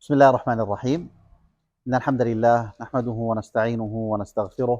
بسم الله الرحمن الرحيم. إن الحمد لله نحمده ونستعينه ونستغفره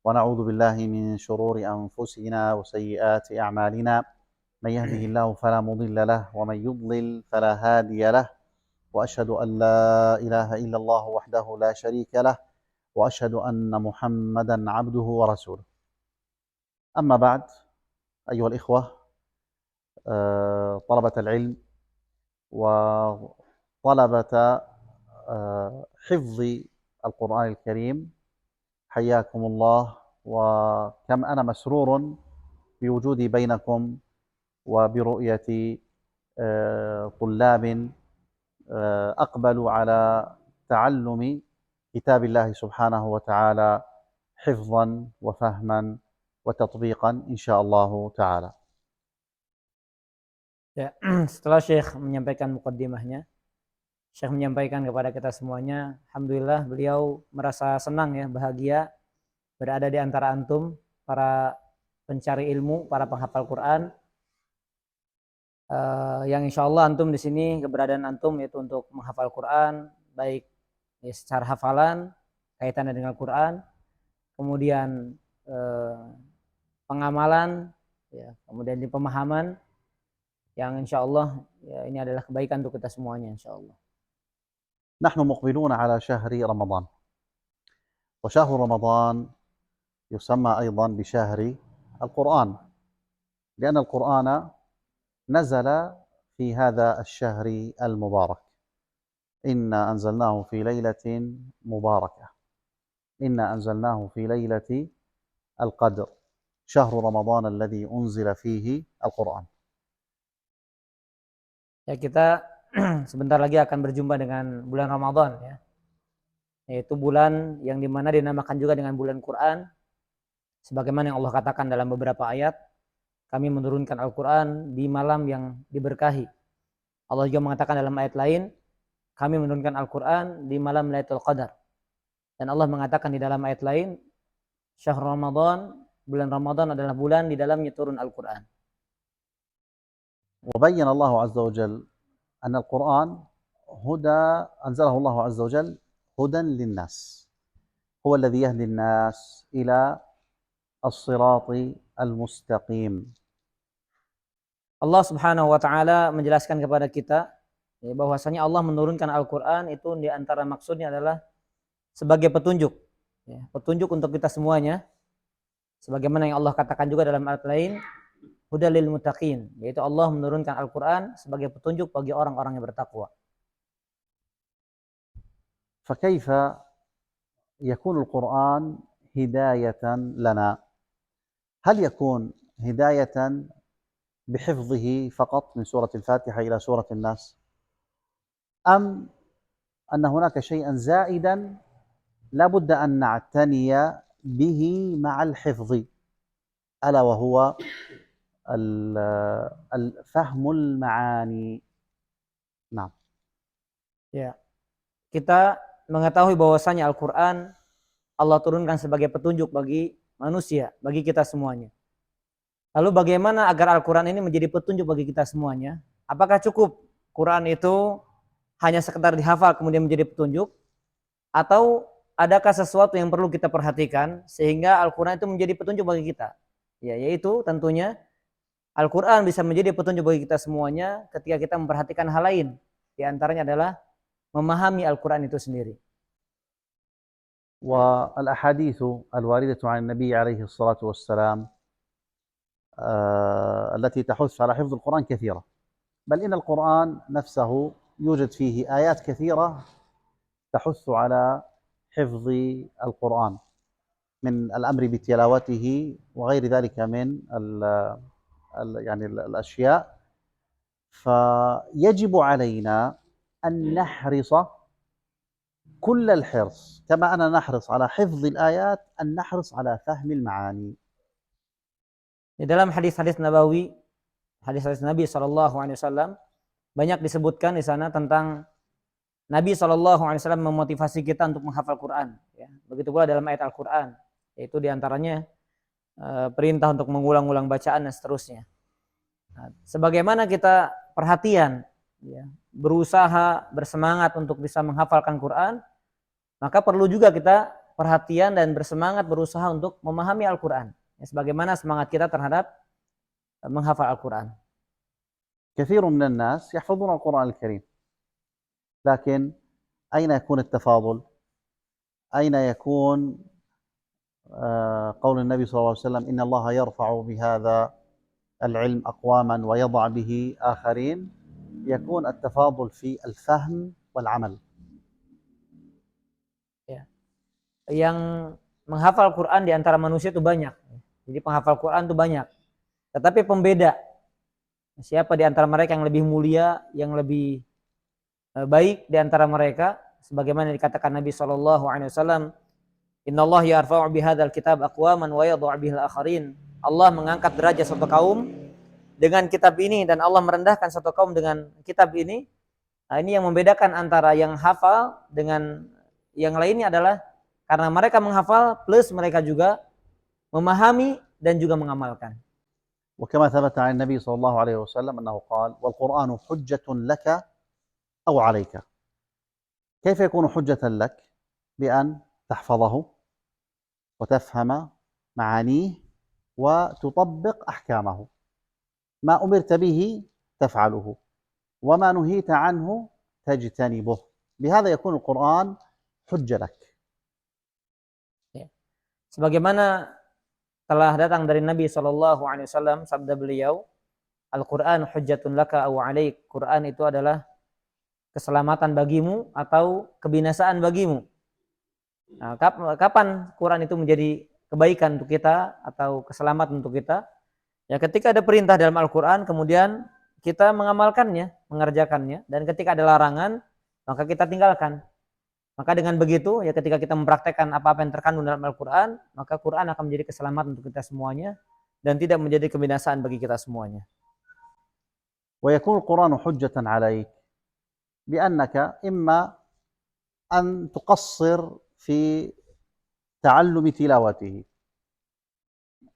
ونعوذ بالله من شرور أنفسنا وسيئات أعمالنا. من يهده الله فلا مضل له ومن يضلل فلا هادي له، وأشهد أن لا إله إلا الله وحده لا شريك له، وأشهد أن محمدا عبده ورسوله. أما بعد، أيها الإخوة طلبة العلم وطلبة حفظ القرآن الكريم، حياكم الله، وكم أنا مسرور بوجودي بينكم وبرؤية طلاب أقبلوا على تعلم كتاب الله سبحانه وتعالى حفظا وفهما وتطبيقا إن شاء الله تعالى. Ya, setelah Syekh menyampaikan mukaddimahnya, Syekh menyampaikan kepada kita semuanya, alhamdulillah beliau merasa senang ya, bahagia berada di antara antum, para pencari ilmu, para penghafal Quran, yang insya Allah antum di sini, keberadaan antum yaitu untuk menghafal Quran, baik ya, secara hafalan kaitannya dengan Quran, kemudian pengamalan, ya, kemudian di pemahaman, yang insya Allah ya, ini adalah kebaikan untuk kita semuanya insya Allah. نحن مقبلون على شهر رمضان، وشهر رمضان يسمى أيضا بشهر القرآن، لأن القرآن نزل في هذا الشهر المبارك. إنا أنزلناه في ليلة مباركة، إنا أنزلناه في ليلة القدر، شهر رمضان الذي أنزل فيه القرآن. Ya, kita sebentar lagi akan berjumpa dengan bulan Ramadan ya. Yaitu bulan yang dimana dinamakan juga dengan bulan Quran. Sebagaimana yang Allah katakan dalam beberapa ayat, kami menurunkan Al-Quran di malam yang diberkahi. Allah juga mengatakan dalam ayat lain, kami menurunkan Al-Quran di malam Lailatul Qadar. Dan Allah mengatakan di dalam ayat lain, syahr Ramadan, bulan Ramadan adalah bulan di dalamnya turun Al-Quran. وبين الله عز وجل أن القرآن هدى، أنزله الله عز وجل هدى للناس، هو الذي يهدي الناس إلى الصراط المستقيم. Allah Subhanahu wa taala menjelaskan kepada kita ya, bahwasanya Allah menurunkan Al-Qur'an itu di antara maksudnya adalah sebagai petunjuk ya, petunjuk untuk kita semuanya. Sebagaimana yang Allah katakan juga dalam ayat lain, hudal lil muttaqin, yaitu Allah menurunkan Al-Qur'an sebagai petunjuk bagi orang-orang yang bertakwa. فكيف يكون القرآن هداية لنا؟ هل يكون هداية بحفظه فقط من سورة الفاتحة إلى سورة الناس، أم أن هناك شيئا زائدا لا بد أن نعتني به مع الحفظ، ألا وهو الفهم المعاني؟ نعم. Ya, kita mengetahui bahwasanya Al-Qur'an Allah turunkan sebagai petunjuk bagi manusia, bagi kita semuanya. Lalu bagaimana agar Al-Quran ini menjadi petunjuk bagi kita semuanya? Apakah cukup Quran itu hanya sekedar dihafal kemudian menjadi petunjuk? Atau adakah sesuatu yang perlu kita perhatikan sehingga Al-Quran itu menjadi petunjuk bagi kita? Ya, yaitu tentunya Al-Quran bisa menjadi petunjuk bagi kita semuanya ketika kita memperhatikan hal lain. Di antaranya adalah memahami Al-Quran itu sendiri. والأحاديث الواردة عن النبي عليه الصلاة والسلام التي تحث على حفظ القرآن كثيرة، بل إن القرآن نفسه يوجد فيه آيات كثيرة تحث على حفظ القرآن، من الأمر بتلاوته وغير ذلك من يعني الأشياء. فيجب علينا أن نحرص كل الحرص، كما أننا نحرص على حفظ الآيات، أن نحرص على فهم المعاني. Di dalam hadis-hadis Nabawi, hadis-hadis Nabi SAW, banyak disebutkan di sana tentang Nabi SAW memotivasi kita untuk menghafal Quran. Ya. Begitu pula dalam ayat Al-Quran, yaitu diantaranya perintah untuk mengulang-ulang bacaan dan seterusnya. Nah, sebagaimana kita perhatian ya, berusaha, bersemangat untuk bisa menghafalkan Quran, maka perlu juga kita perhatian dan bersemangat berusaha untuk memahami Al-Quran. Ya, sebagaimana semangat kita terhadap menghafal Al-Quran. كثير من الناس يحفظون القرآن الكريم، لكن أين يكون التفاضل؟ أين يكون قول النبي صلى الله عليه وسلم إن الله يرفع بهذا العلم أقواما ويضع به آخرين؟ يكون التفاضل في الفهم والعمل. Ya. Yang menghafal Quran di antara manusia itu banyak. Jadi penghafal Quran itu banyak. Tetapi pembeda, siapa di antara mereka yang lebih mulia, yang lebih baik di antara mereka, sebagaimana dikatakan Nabi SAW, Innallah yarfa'u bihadzal kitab aqwaman wa yadh'u bihil akharin. Allah mengangkat derajat suatu kaum dengan kitab ini dan Allah merendahkan suatu kaum dengan kitab ini. Nah, ini yang membedakan antara yang hafal dengan yang lainnya adalah karena mereka menghafal plus mereka juga memahami dan juga mengamalkan. وكما ثبت عن النبي صلى الله عليه وسلم أنه قال والقرآن حجة لك أو عليك. كيف يكون حجة لك؟ بأن تحفظه وتفهم معانيه وتطبق أحكامه. ما أمرت به تفعله وما نهيت عنه تجتنبه. بهذا يكون القرآن حجة لك. Sebagaimana telah datang dari Nabi SAW, sabda beliau, Al-Quran hujjatun laka aw alaik. Quran itu adalah keselamatan bagimu atau kebinasaan bagimu. Nah, kapan Quran itu menjadi kebaikan untuk kita atau keselamatan untuk kita? Ya, ketika ada perintah dalam Al-Quran, kemudian kita mengamalkannya, mengerjakannya, dan ketika ada larangan, maka kita tinggalkan. Maka dengan begitu, ya ketika kita mempraktekkan apa-apa yang terkandung dalam Al-Quran, maka Quran akan menjadi keselamatan untuk kita semuanya dan tidak menjadi kebinasaan bagi kita semuanya. ويكون القرآن حجة عليك بأنك إما أن تقصر في تعلم تلاوته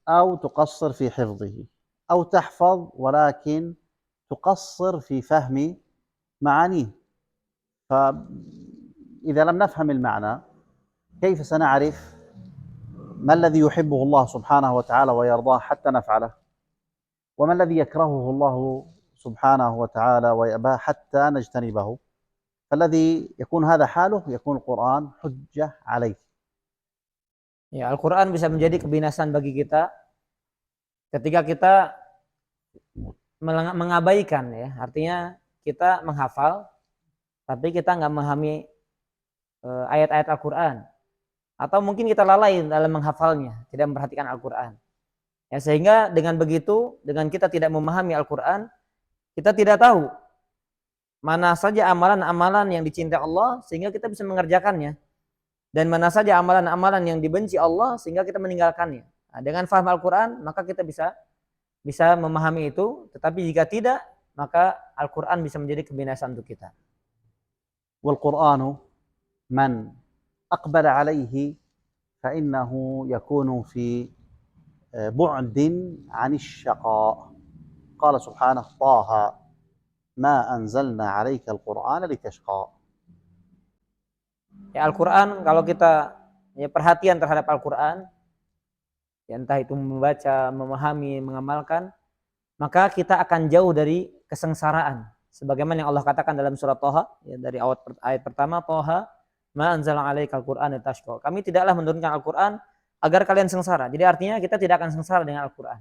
أو تقصر في حفظه أو تحفظ ولكن تقصر في فهم معانيه. فإذا لم نفهم المعنى كيف سنعرف ما الذي يحبه الله سبحانه وتعالى ويرضاه حتى نفعله، وما الذي يكرهه الله سبحانه وتعالى ويأباه حتى نجتنبه. فالذي يكون هذا حاله يكون القرآن حجة عليه. Ya, Al-Quran bisa menjadi kebinasaan bagi kita ketika kita mengabaikan, ya, artinya kita menghafal tapi kita nggak memahami ayat-ayat Al-Quran, atau mungkin kita lalai dalam menghafalnya, tidak memperhatikan Al-Quran. Ya, sehingga dengan begitu, dengan kita tidak memahami Al-Quran, kita tidak tahu mana saja amalan-amalan yang dicintai Allah sehingga kita bisa mengerjakannya, dan mana saja amalan-amalan yang dibenci Allah sehingga kita meninggalkannya. Nah, dengan faham Al-Quran maka kita bisa memahami itu, tetapi jika tidak maka Al-Quran bisa menjadi kebinasaan untuk kita. والقرآن من أقبل عليه فإنه يكون في بعد عن الشقاء. قال سبحانه طه ما أنزلنا عليك القرآن لتشقى. Ya, Al-Quran, kalau kita perhatian terhadap Al-Quran, ya, entah itu membaca, memahami, mengamalkan, maka kita akan jauh dari kesengsaraan. Sebagaimana yang Allah katakan dalam surat Thaha, ya, dari ayat pertama, Thaha ma anzalna 'alaikal Qur'ana litashqa. Kami tidaklah menurunkan Al-Quran agar kalian sengsara. Jadi artinya kita tidak akan sengsara dengan Al-Quran.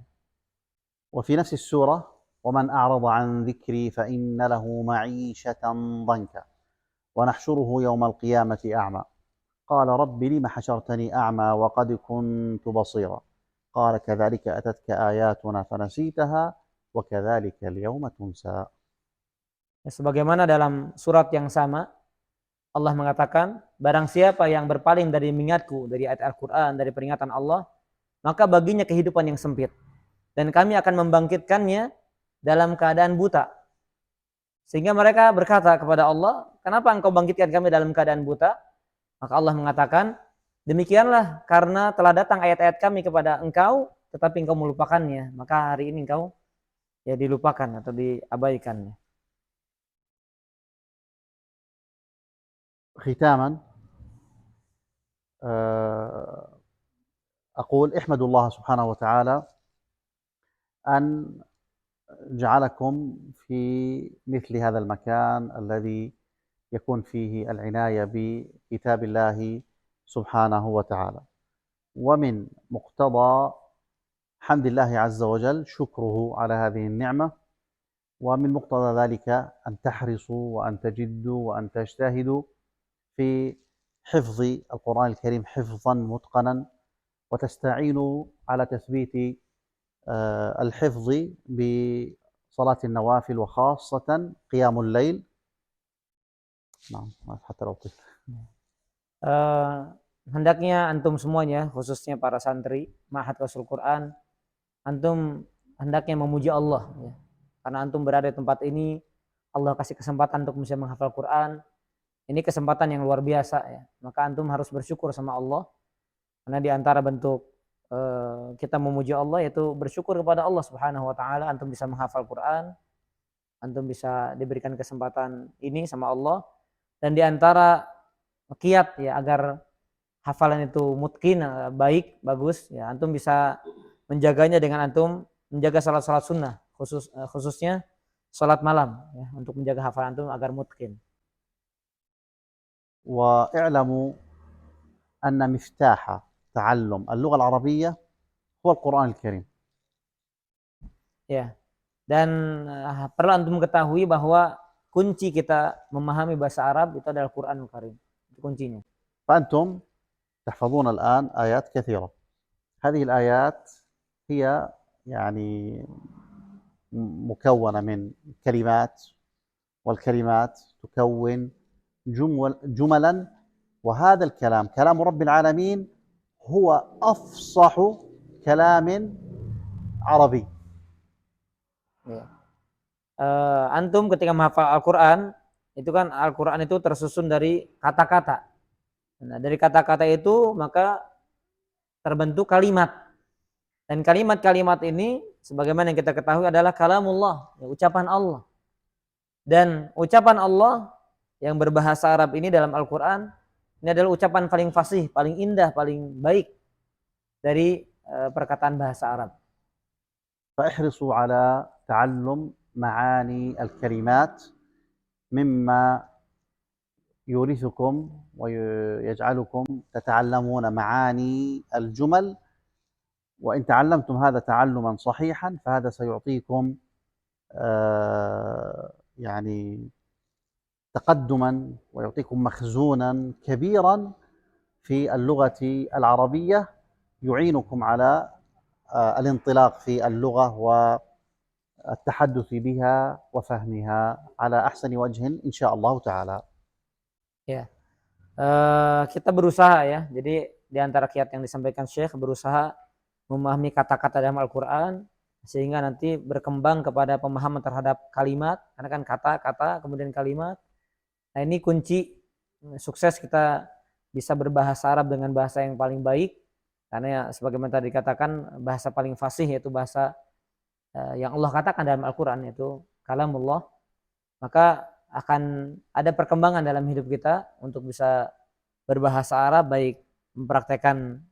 وفي نفس السورة ومن أعرض عن ذكري فإن له معيشة ضنكا ونحشره يوم القيامة أعمى قال رب لم حشرتني أعمى وقد كنت بصيرا قال كذلك أتتك آياتنا فنسيتها وكذلك اليوم تنسى. Sebagaimana dalam surat yang sama Allah mengatakan, barang siapa yang berpaling dari mengingatku, dari ayat Al-Quran, dari peringatan Allah, maka baginya kehidupan yang sempit, dan kami akan membangkitkannya dalam keadaan buta. Sehingga mereka berkata kepada Allah, kenapa engkau bangkitkan kami dalam keadaan buta? Maka Allah mengatakan, demikianlah karena telah datang ayat-ayat kami kepada engkau, tetapi engkau melupakannya, maka hari ini engkau ya dilupakan atau diabaikannya. ختاما أقول احمدوا الله سبحانه وتعالى أن جعلكم في مثل هذا المكان الذي يكون فيه العناية بكتاب الله سبحانه وتعالى، ومن مقتضى حمد الله عز وجل شكره على هذه النعمة، ومن مقتضى ذلك أن تحرصوا وأن تجدوا وأن تجتهدوا في حفظ القرآن الكريم حفظا متقنا، وتستعينوا على تثبيت الحفظ بصلاة النوافل وخاصة قيام الليل. نعم حتى لو طفل. Hendaknya antum semuanya, khususnya para santri Ma'had Qasul Quran, antum hendaknya memuji Allah ya. Karena antum berada di tempat ini, Allah kasih kesempatan untuk bisa menghafal Quran. Ini kesempatan yang luar biasa ya. Maka antum harus bersyukur sama Allah. Karena di antara bentuk kita memuji Allah yaitu bersyukur kepada Allah Subhanahu wa taala, antum bisa menghafal Quran, antum bisa diberikan kesempatan ini sama Allah, dan di antara kiat ya agar hafalan itu mutqin, baik, bagus ya, antum bisa menjaganya dengan antum menjaga salat-salat sunnah, khususnya salat malam ya, untuk menjaga hafalan antum agar mutqin. واعلموا أن مفتاح تعلم اللغة العربية هو القرآن الكريم. Ya. Dan perlu antum ketahui bahwa kunci kita memahami bahasa Arab itu adalah Quranul Karim. Itu kuncinya. فأنتم تحفظون الآن آيات كثيرة. هذه الآيات هي يعني مكونة من كلمات، والكلمات تكون جملا، وهذا الكلام كلام رب العالمين هو أفصح كلام عربي. Antum ketika menghafal Al-Quran, itu kan Al-Quran itu tersusun dari kata-kata. Nah, dari kata-kata itu maka terbentuk kalimat. Dan kalimat-kalimat ini sebagaimana yang kita ketahui adalah kalamullah, ya, ucapan Allah. Dan ucapan Allah yang berbahasa Arab ini dalam Al-Quran, ini adalah ucapan paling fasih, paling indah, paling baik dari perkataan bahasa Arab. فاحرصوا على تعلم معاني الكلمات مما يورثكم ويجعلكم تتعلمون معاني الجمل، وإن تعلمتم هذا تعلما صحيحا فهذا سيعطيكم يعني تقدما ويعطيكم مخزونا كبيرا في اللغة العربية يعينكم على الانطلاق في اللغة والتحدث بها وفهمها على أحسن وجه إن شاء الله تعالى. Ya, kita berusaha ya. Jadi di antara kiat yang disampaikan Syekh, berusaha memahami kata-kata dalam Al-Quran sehingga nanti berkembang kepada pemahaman terhadap kalimat. Karena kan kata-kata kemudian kalimat. Nah ini kunci sukses kita bisa berbahasa Arab dengan bahasa yang paling baik. Karena ya, sebagaimana tadi dikatakan bahasa paling fasih yaitu bahasa yang Allah katakan dalam Al-Quran yaitu kalamullah. Maka akan ada perkembangan dalam hidup kita untuk bisa berbahasa Arab, baik mempraktekkan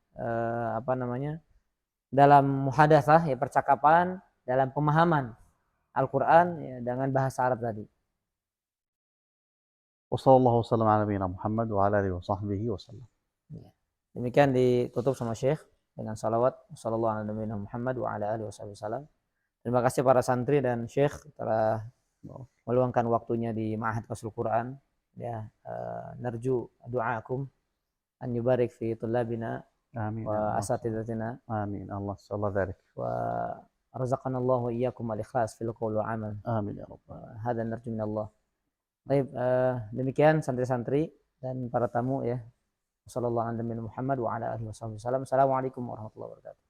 dalam muhadatsah ya percakapan, dalam pemahaman Al-Quran ya, dengan bahasa Arab tadi. Wassallallahu wasallam ala nabiyina Muhammad wa ala alihi wa sahbihi wasallam. Demikian ditutup sama Syekh dengan salawat sallallahu ala nabiyina Muhammad wa ala alihi wasallam. Terima kasih para santri dan Syekh telah meluangkan waktunya di Ma'had Qasul Quran. Ya, narju du'aakum an yubarik fi tullabina wa asatidatina. Amin. Allah sallallahu dzalik. Wa razaqana Allah wa iyyakum al-ikhlas fil qaul wa amal. Amin ya rabbal. Hada narju min Allah. Baik, demikian santri-santri dan para tamu ya. Sallallahu alaihi Muhammad wa ala alihi wasallam. Assalamualaikum warahmatullahi wabarakatuh.